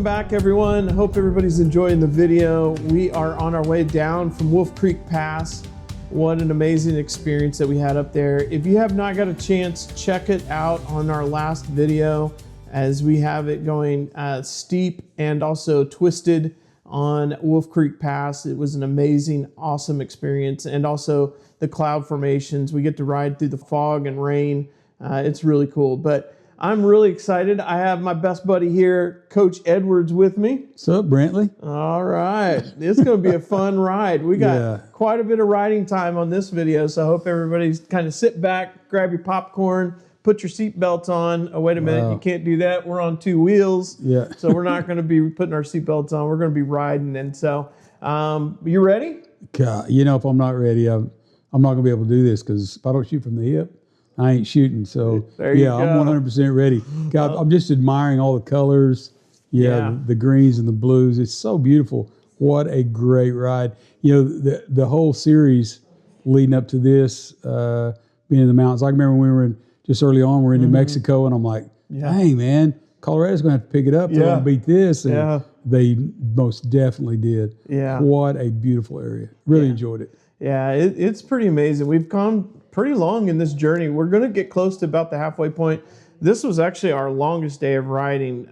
back, everyone. Hope everybody's enjoying the video. We are on our way down from Wolf Creek Pass. What an amazing experience that we had up there. If you have not got a chance, check it out on our last video, as we have it going steep and also twisted on Wolf Creek Pass. It was an amazing, awesome experience. And also the cloud formations. We get to ride through the fog and rain. It's really cool. But I'm really excited. I have my best buddy here, Coach Edwards, with me. What's up, Brantley? All right. It's going to be a fun ride. We got quite a bit of riding time on this video, so I hope everybody's kind of sit back, grab your popcorn, put your seatbelts on. Oh, wait a minute. You can't do that. We're on two wheels. Yeah. So we're not going to be putting our seatbelts on. We're going to be riding. And so, you ready? God, you know, if I'm not ready, I'm not going to be able to do this, because if I don't shoot from the hip, I ain't shooting. So, yeah, I'm 100% ready. God, I'm just admiring all the colors. The greens and the blues. It's so beautiful. What a great ride. You know, the whole series leading up to this, being in the mountains. I remember when we were just early on, we're in New Mexico, and I'm like, dang, man, Colorado's going to have to pick it up. They're going to beat this. And they most definitely did. Yeah. What a beautiful area. Really enjoyed it. Yeah, it's pretty amazing. We've gone pretty long in this journey. We're going to get close to about the halfway point. This was actually our longest day of riding.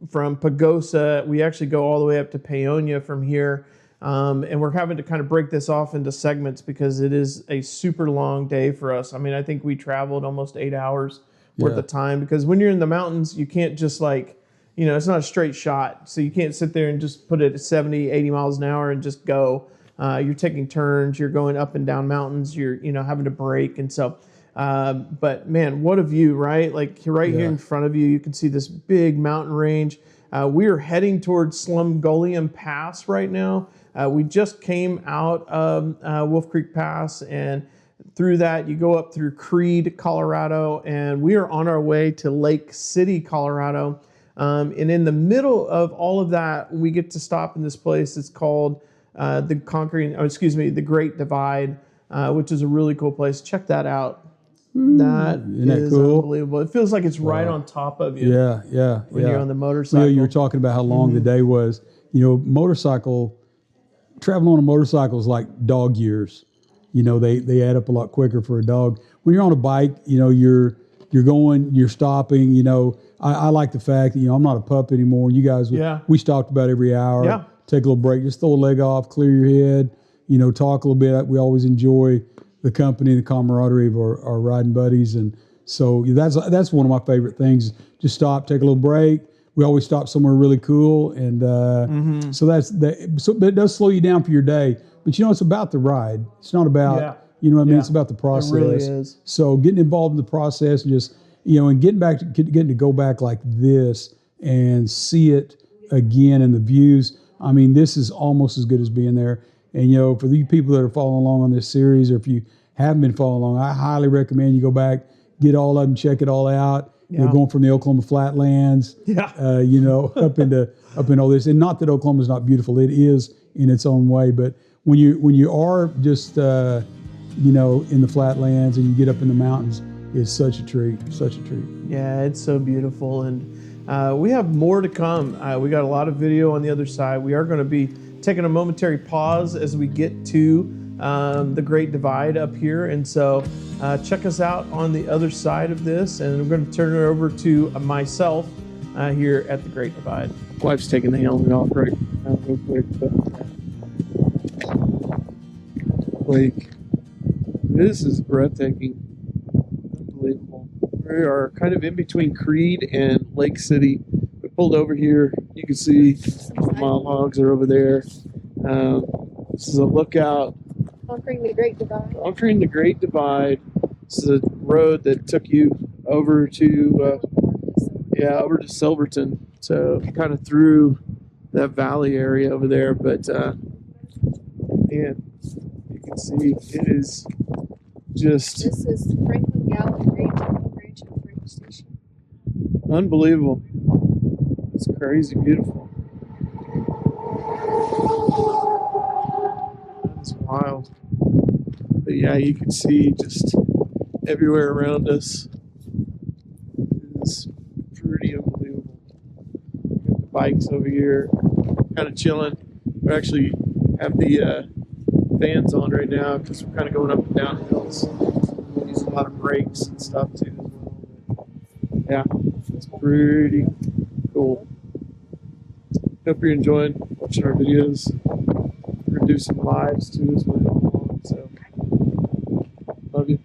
From Pagosa, we actually go all the way up to Paonia from here. And we're having to kind of break this off into segments because it is a super long day for us. I mean, I think we traveled almost 8 hours worth of time, because when you're in the mountains, you can't just it's not a straight shot. So you can't sit there and just put it at 70, 80 miles an hour and just go. You're taking turns, you're going up and down mountains, you're having to brake. And so, but man, what a view, right? Like here in front of you, you can see this big mountain range. We are heading towards Slumgullion Pass right now. We just came out of Wolf Creek Pass, and through that you go up through Creed, Colorado, and we are on our way to Lake City, Colorado. And in the middle of all of that, we get to stop in this place. It's called the Great Divide, which is a really cool place. Check that out. Isn't that cool? Unbelievable. It feels like it's right on top of you. When you're on the motorcycle. You were talking about how long the day was. Traveling on a motorcycle is like dog years. They add up a lot quicker for a dog. When you're on a bike, you're going, you're stopping. I like the fact that I'm not a pup anymore. You guys, we stopped about every hour. Yeah. Take a little break, just throw a leg off, clear your head, talk a little bit. We always enjoy the company, the camaraderie of our riding buddies. And so that's one of my favorite things. Just stop, take a little break. We always stop somewhere really cool. And so but it does slow you down for your day. But it's about the ride. It's not about, it's about the process. It really is. So getting involved in the process and just, and getting to go back like this and see it again and the views. I mean, this is almost as good as being there. And, for the people that are following along on this series, or if you haven't been following along, I highly recommend you go back, get all of them, check it all out. Going from the Oklahoma flatlands, up into all this. And not that Oklahoma's not beautiful. It is in its own way. But when you are just, in the flatlands and you get up in the mountains, it's such a treat, such a treat. Yeah, it's so beautiful. And we have more to come. We got a lot of video on the other side. We are going to be taking a momentary pause as we get to the Great Divide up here. And so check us out on the other side of this. And we're going to turn it over to myself here at the Great Divide. Wife's taking the helmet off right now real quick. Like, this is breathtaking. Unbelievable. We are kind of in between Creed and Lake City. We pulled over here. You can see the mile hogs are over there. This is a lookout. Conquering the Great Divide. Conquering the Great Divide. This is a road that took you over to Silverton. So kind of through that valley area over there. But man, you can see it is just. This is Franklin Gallup Ranch and Freight Station. Unbelievable. It's crazy beautiful. That's wild. But yeah, you can see just everywhere around us. It's pretty unbelievable. bikes over here, kind of chilling. We actually have the fans on right now because we're kind of going up and down hills. We use a lot of brakes and stuff too as well. Yeah, it's pretty cool. Hope you're enjoying watching our videos. We're gonna do some lives too as we're going along. So, love you.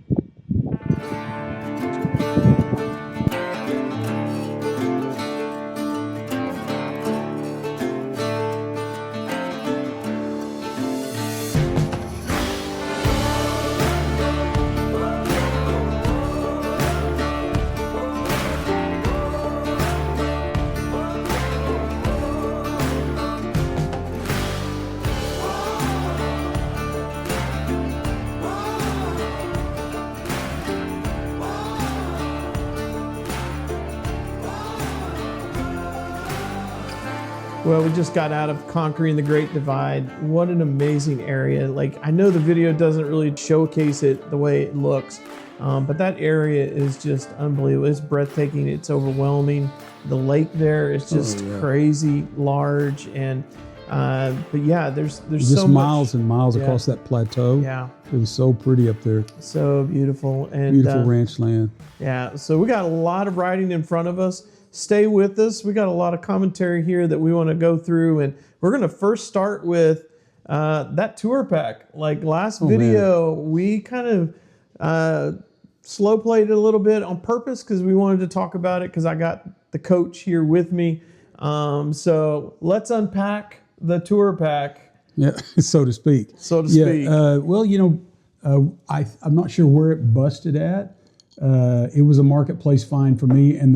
Well, we just got out of conquering the Great Divide. What an amazing area. Like, I know the video doesn't really showcase it the way it looks, but that area is just unbelievable. It's breathtaking. It's overwhelming. The lake there is just crazy large. And, but yeah, there's just so miles much, and miles across that plateau. Yeah. It was so pretty up there. So beautiful. And Beautiful ranch land. yeah, so we got a lot of riding in front of us. Stay with us. We got a lot of commentary here that we want to go through, and we're going to first start with that tour pack. Like last video, we kind of slow played it a little bit on purpose because we wanted to talk about it because I got the coach here with me. So let's unpack the tour pack. Yeah, so to speak. So to speak. Well, you know, I'm not sure where it busted at. It was a marketplace find for me, and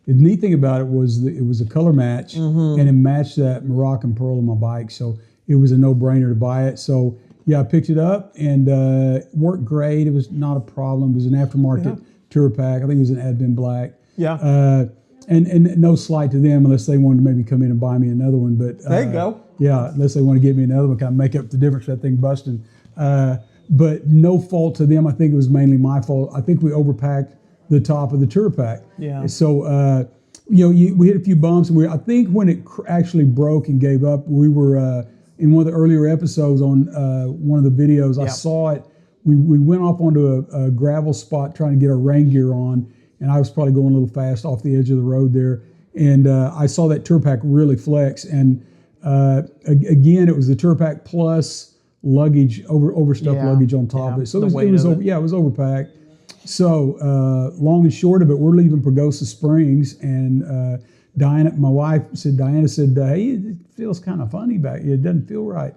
the neat thing about it was that it was a color match, and it matched that Moroccan Pearl on my bike, so it was a no-brainer to buy it. So yeah, I picked it up and worked great. It was not a problem. It was an aftermarket tour pack. I think it was an Advent Black. Yeah. And no slight to them unless they wanted to maybe come in and buy me another one. But there you go. Yeah, unless they want to give me another one, kind of make up the difference that thing busting. But no fault to them. I think it was mainly my fault. I think we overpacked the top of the tour pack. Yeah. So, you know, we hit a few bumps. And I think when it actually broke and gave up, we were in one of the earlier episodes on one of the videos. I saw it. We went off onto a gravel spot trying to get our rain gear on, and I was probably going a little fast off the edge of the road there. And I saw that tour pack really flex. And again, it was the tour pack plus luggage, overstuffed luggage on top of it. So it was overpacked. So long and short of it, we're leaving Pagosa Springs, and Diana, my wife said, hey, it feels kind of funny back here. It doesn't feel right.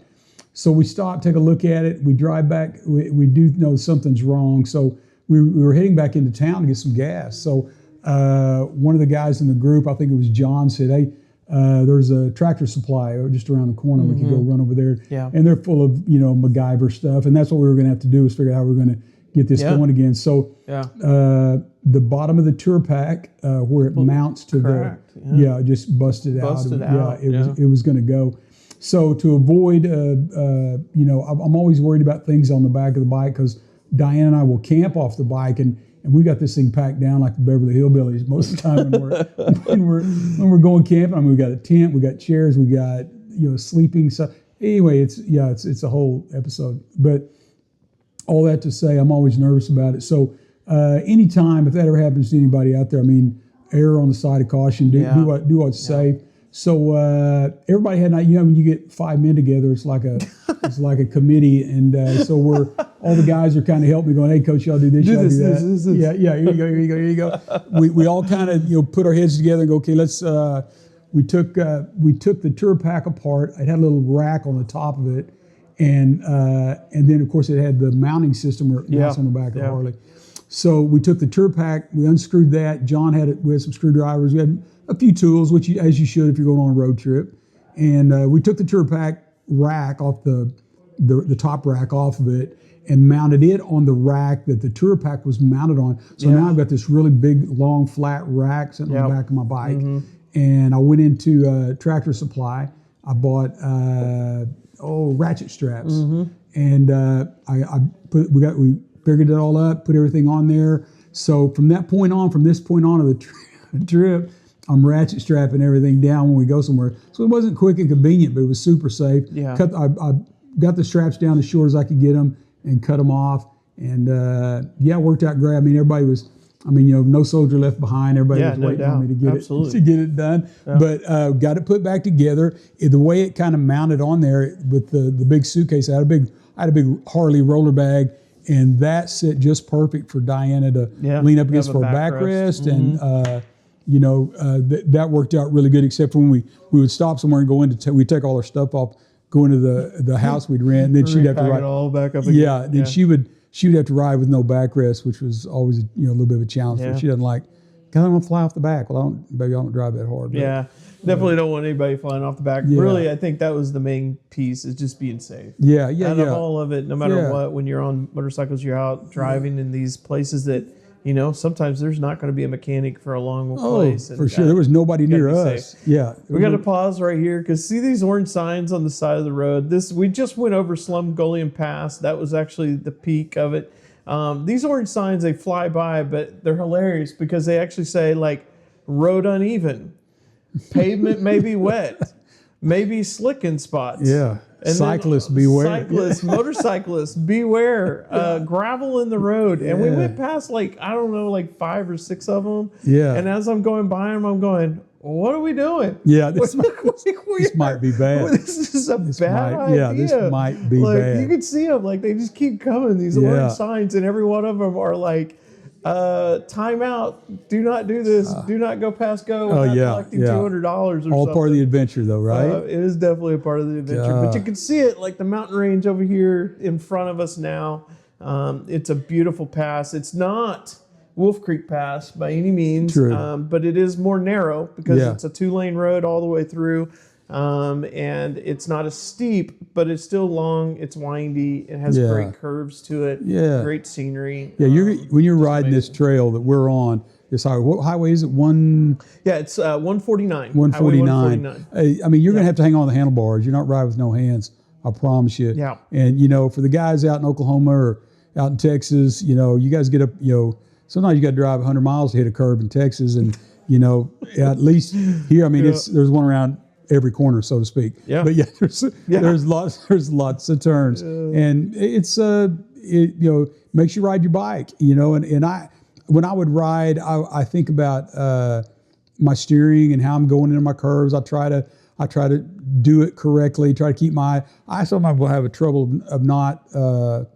So we stop, take a look at it. We drive back. We do know something's wrong. So we were heading back into town to get some gas. So one of the guys in the group, I think it was John, said, hey, there's a Tractor Supply just around the corner. We could go run over there. Yeah. And they're full of, you know, MacGyver stuff. And that's what we were going to have to do, is figure out how we were going to get this going again. So the bottom of the tour pack, where it mounts to just busted out. It was going to go. So to avoid, you know, I'm always worried about things on the back of the bike, because Diane and I will camp off the bike, and we got this thing packed down like the Beverly Hillbillies most of the time when we're going camping. I mean, we got a tent, we got chairs, we got, you know, sleeping stuff. Anyway, it's a whole episode. But all that to say, I'm always nervous about it. So anytime, if that ever happens to anybody out there, I mean, err on the side of caution. Do what's safe. So everybody had, you know, when you get 5 men together, it's like a committee, and so all the guys are kind of helping me, going, hey coach, y'all do this, y'all do that. Yeah, here you go. We all kind of, you know, put our heads together and go, okay, let's. We took the tour pack apart. It had a little rack on the top of it, and then of course it had the mounting system where it mounts on the back of the Harley. So we took the tour pack, we unscrewed that. John had it with some screwdrivers. We had a few tools, which as you should if you're going on a road trip. And we took the tour pack rack off the top rack off of it and mounted it on the rack that the tour pack was mounted on. So now I've got this really big, long, flat rack sitting on the back of my bike. And I went into Tractor Supply. I bought ratchet straps, and we figured it all up, put everything on there. So from this point on of the trip, I'm ratchet strapping everything down when we go somewhere. So it wasn't quick and convenient, but it was super safe. Yeah. I got the straps down as short as I could get them and cut them off. And it worked out great. I mean, everybody was, no soldier left behind. Everybody was waiting on me to get it done. Yeah. But got it put back together. The way it kind of mounted on there with the big suitcase, I had a big Harley roller bag, and that sit just perfect for Diana to lean up against for a backrest. Mm-hmm. And that worked out really good, except for when we would stop somewhere and go into we'd take all our stuff off, go into the house we'd rent, and then she'd have to ride it all back up again. Yeah, then she would have to ride with no backrest, which was always a little bit of a challenge. For her. She doesn't like, because I'm gonna fly off the back. Well, I don't drive that hard. But, definitely don't want anybody flying off the back. Yeah. Really, I think that was the main piece, is just being safe. Yeah. Out of all of it, no matter what, when you're on motorcycles, you're out driving in these places that, sometimes there's not going to be a mechanic for a long place. For sure. There was nobody near us. Safe. Yeah. We got to pause right here because see these orange signs on the side of the road. We just went over Slumgullion Pass. That was actually the peak of it. These orange signs, they fly by, but they're hilarious because they actually say, like, road uneven, pavement may be wet, maybe slick in spots. Yeah. And cyclists beware. Motorcyclists beware. Gravel in the road. And we went past, like 5 or 6 of them. Yeah. And as I'm going by them, I'm going, what are we doing? Yeah. This might be bad. This is a bad idea. Yeah, this might be bad. You can see them. Like, they just keep coming, these orange signs. And every one of them are like, time out. Do not do this. Do not go past go without collecting $200 or something. All part of the adventure, though, right? It is definitely a part of the adventure. But you can see it, like the mountain range over here in front of us now. It's a beautiful pass. It's not Wolf Creek Pass by any means, but it is more narrow because it's a 2-lane road all the way through. And it's not as steep, but it's still long. It's windy. It has great curves to it. Yeah. Great scenery. Yeah. When you're riding this trail that we're on, this highway, what highway is it? It's 149. 149. You're going to have to hang on the handlebars. You're not riding with no hands. I promise you. Yeah. And, for the guys out in Oklahoma or out in Texas, you guys get up, sometimes you got to drive 100 miles to hit a curve in Texas. And, at least here, there's one around every corner, so to speak. Yeah. But there's lots of turns, and it's makes you ride your bike. And when I would ride, I think about my steering and how I'm going into my curves. I try to do it correctly. Try to keep I sometimes will have a trouble of not a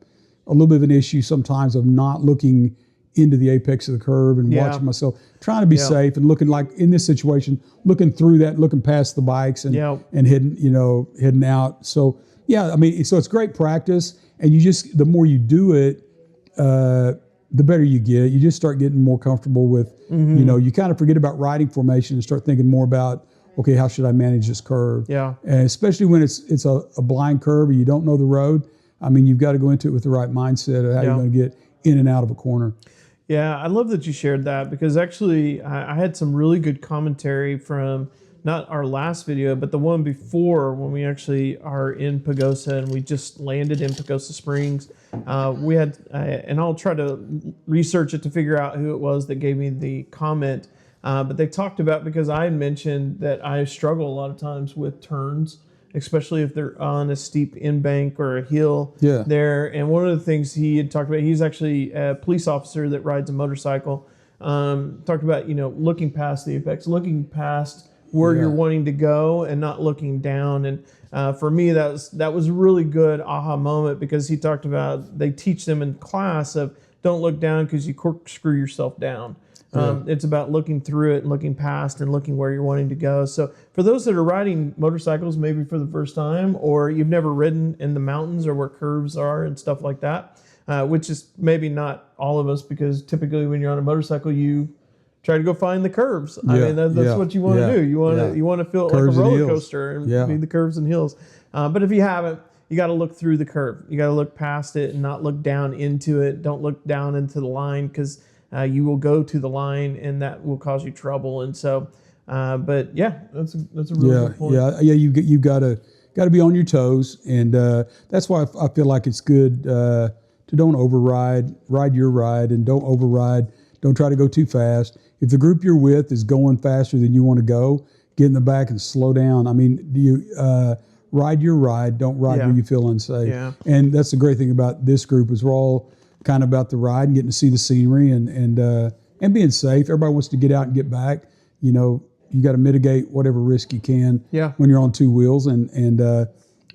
little bit of an issue sometimes of not looking into the apex of the curve and watching myself, trying to be safe and looking, like in this situation, looking through that, looking past the bikes and heading out. So so it's great practice, and the more you do it, the better you get. You just start getting more comfortable with, you kind of forget about riding formation and start thinking more about, okay, how should I manage this curve? Yeah. And especially when it's a blind curve or you don't know the road. You've got to go into it with the right mindset of how you're going to get in and out of a corner. Yeah, I love that you shared that, because actually I had some really good commentary from not our last video, but the one before, when we actually are in Pagosa and we just landed in Pagosa Springs. We had, and I'll try to research it to figure out who it was that gave me the comment, but they talked about, because I had mentioned that I struggle a lot of times with turns, especially if they're on a steep in-bank or a hill there. And one of the things he had talked about, he's actually a police officer that rides a motorcycle, talked about, looking past the apex, looking past where you're wanting to go and not looking down. And for me, that was a really good aha moment, because he talked about, they teach them in class of don't look down because you corkscrew yourself down. It's about looking through it and looking past and looking where you're wanting to go. So for those that are riding motorcycles maybe for the first time, or you've never ridden in the mountains or where curves are and stuff like that, which is maybe not all of us, because typically when you're on a motorcycle, you try to go find the curves. That's what you want to do. You want to feel curves like a roller coaster and be the curves and hills. But if you haven't, you got to look through the curve. You got to look past it and not look down into it. Don't look down into the line, because you will go to the line and that will cause you trouble. And so, but yeah, that's a really good point. You got to be on your toes, and that's why I feel like it's good to don't override, ride your ride, and don't override. Don't try to go too fast. if the group you're with is going faster than you want to go, get in the back and slow down. I mean, do you ride your ride? Don't ride where you feel unsafe. Yeah. And that's the great thing about this group is we're all kind of about the ride and getting to see the scenery and being safe. Everybody wants to get out and get back. You know, you got to mitigate whatever risk you can when you're on two wheels, and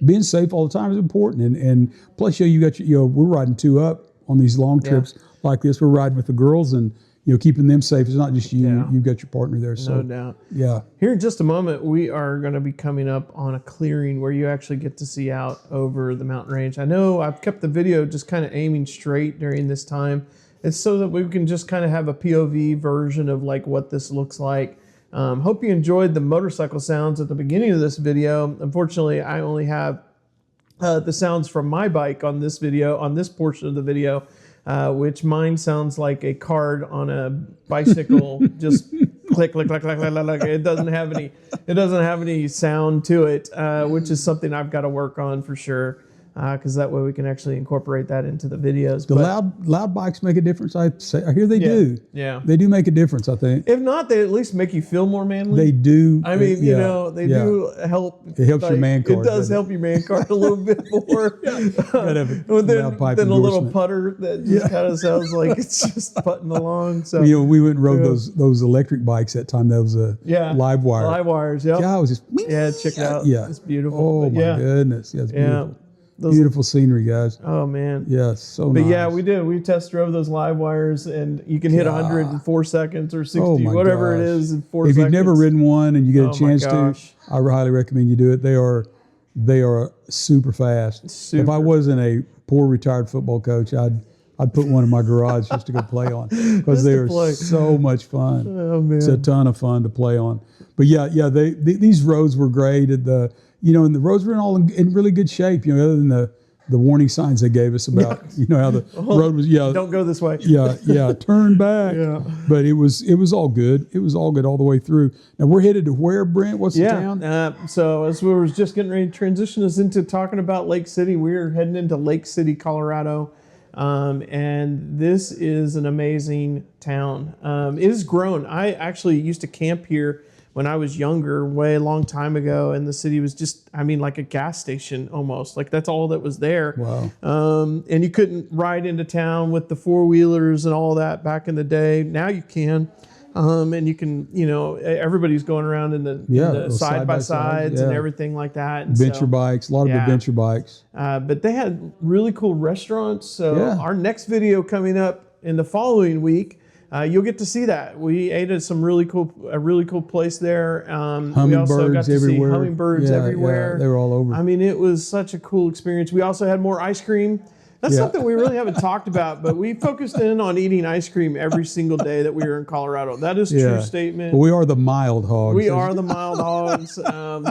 being safe all the time is important. And plus, you got we're riding two up on these long trips like this. We're riding with the girls and keeping them safe. It's not just you. Yeah. You've got your partner there. So No doubt. Yeah. Here in just a moment, we are going to be coming up on a clearing where you actually get to see out over the mountain range. I know I've kept the video just kind of aiming straight during this time. It's so that we can just kind of have a POV version of like what this looks like. Hope you enjoyed the motorcycle sounds at the beginning of this video. Unfortunately, I only have the sounds from my bike on this video, on this portion of the video, which mine sounds like a card on a bicycle, just click, click, click, click, click, click. It doesn't have any sound to it, which is something I've got to work on for sure. Because that way we can actually incorporate that into the videos. The loud bikes make a difference. I hear they do. Yeah, they do make a difference. I think. If not, they at least make you feel more manly. They do. I mean, they do help. It helps your man card. It does help your man card a little bit more than a little putter that just kind of sounds like it's just putting along. So we went and rode those electric bikes that time. That was a live wire. Live wires. Yeah. Yeah, I was just check it out. Yeah, it's beautiful. Oh my goodness. Yeah, it's beautiful. Beautiful scenery, guys. Oh man. Yeah, so but nice. yeah, we did. We test drove those live wires, and you can hit 100 in 4 seconds or 60, whatever it is in 4 seconds. If you've never ridden one and you get a chance to, I highly recommend you do it. They are super fast. If I wasn't a poor retired football coach, I'd put one in my garage just to go play on because they are so much fun. Oh man, it's a ton of fun to play on. But yeah, these roads were great. And the roads were in really good shape. Other than the warning signs they gave us about how the road was. Yeah, don't go this way. Yeah, turn back. Yeah, but it was all good. It was all good all the way through. Now we're headed to where, Brent? What's the town? So as we were just getting ready to transition us into talking about Lake City, we're heading into Lake City, Colorado. And this is an amazing town. It has grown. I actually used to camp here when I was younger, way a long time ago, and the city was just, like a gas station almost. Like that's all that was there. Wow. And you couldn't ride into town with the four-wheelers and all that back in the day. Now you can. And you can, everybody's going around in the side-by-sides and everything like that. And bikes, a lot of adventure bikes. But they had really cool restaurants. So our next video coming up in the following week, you'll get to see that. We ate at a really cool place there. We also got to see hummingbirds everywhere. Yeah, they were all over. It was such a cool experience. We also had more ice cream. That's something we really haven't talked about, but we focused in on eating ice cream every single day that we were in Colorado. That is a true statement. Well, we are the mild hogs. We are the mild hogs,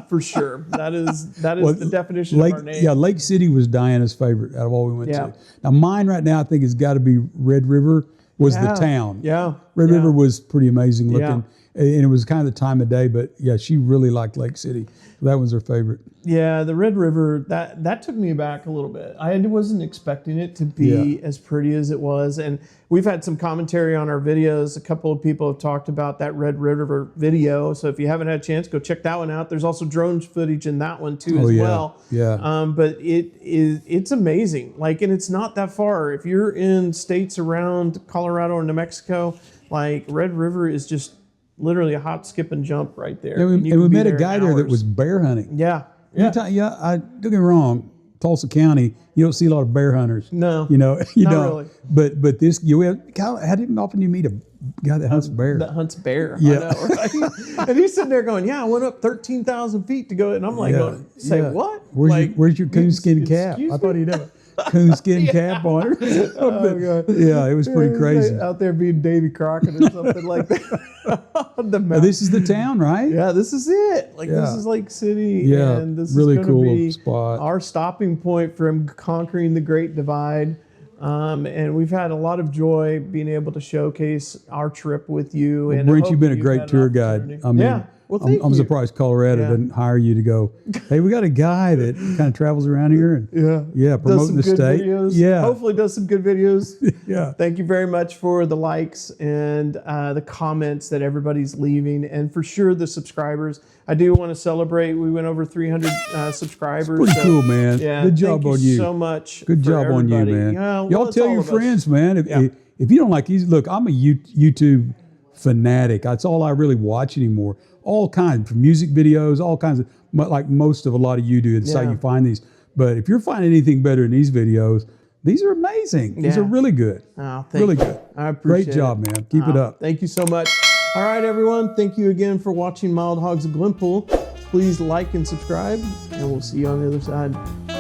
for sure. That is the definition of our name. Yeah, Lake City was Diana's favorite out of all we went to. Now, mine right now, I think, has got to be Red River was the town. Yeah. Red River was pretty amazing looking. Yeah. And it was kind of the time of day, but yeah, she really liked Lake City. That was her favorite. Yeah, the Red River, that took me back a little bit. I wasn't expecting it to be as pretty as it was. And we've had some commentary on our videos. A couple of people have talked about that Red River video. So if you haven't had a chance, go check that one out. There's also drone footage in that one too well. Yeah. But it's amazing. And it's not that far. If you're in states around Colorado or New Mexico, Red River is just literally a hop, skip, and jump right there. And we met a guy there that was bear hunting. Yeah. Don't get me wrong, Tulsa County, you don't see a lot of bear hunters. No. You don't. Really. But this, how often do you meet a guy that hunts bear? That hunts bear. Yeah. I know, right? And he's sitting there going, I went up 13,000 feet to go. And I'm going, say what? Where's your coonskin cap? I thought he'd have a coonskin cap on her. Oh, God. Yeah, it was pretty crazy. Out there being Davy Crockett or something like that. Now, this is the town, right? Yeah, this is it. This is Lake City. Yeah, and this really is going to be spot. Our stopping point from conquering the Great Divide. And we've had a lot of joy being able to showcase our trip with you. Well, and Brent, you've been a great tour guide. Well, thank I'm you. surprised Colorado Yeah. didn't hire you to go, hey, we got a guy that kind of travels around here and does promoting some the good state. videos. Yeah. Hopefully does some good videos. Yeah. Thank you very much for the likes and the comments that everybody's leaving, and for sure the subscribers. I do want to celebrate. We went over 300 subscribers. Pretty cool, man. Yeah, Good job thank on you you. so much. Good for job on you, everybody. man. Yeah, well, Y'all it's tell all your of us. friends, man. If you don't like these, look, I'm a YouTube fanatic. That's all I really watch anymore. All kinds, from music videos, all kinds of, like most of a lot of you do. That's how you find these. But if you're finding anything better in these videos, these are amazing. These are really good. Oh, thank really you. good. I appreciate Great job, man. Keep it up. Thank you so much. All right, everyone. Thank you again for watching Mild Hogs of Glenpool. Please like and subscribe, and we'll see you on the other side.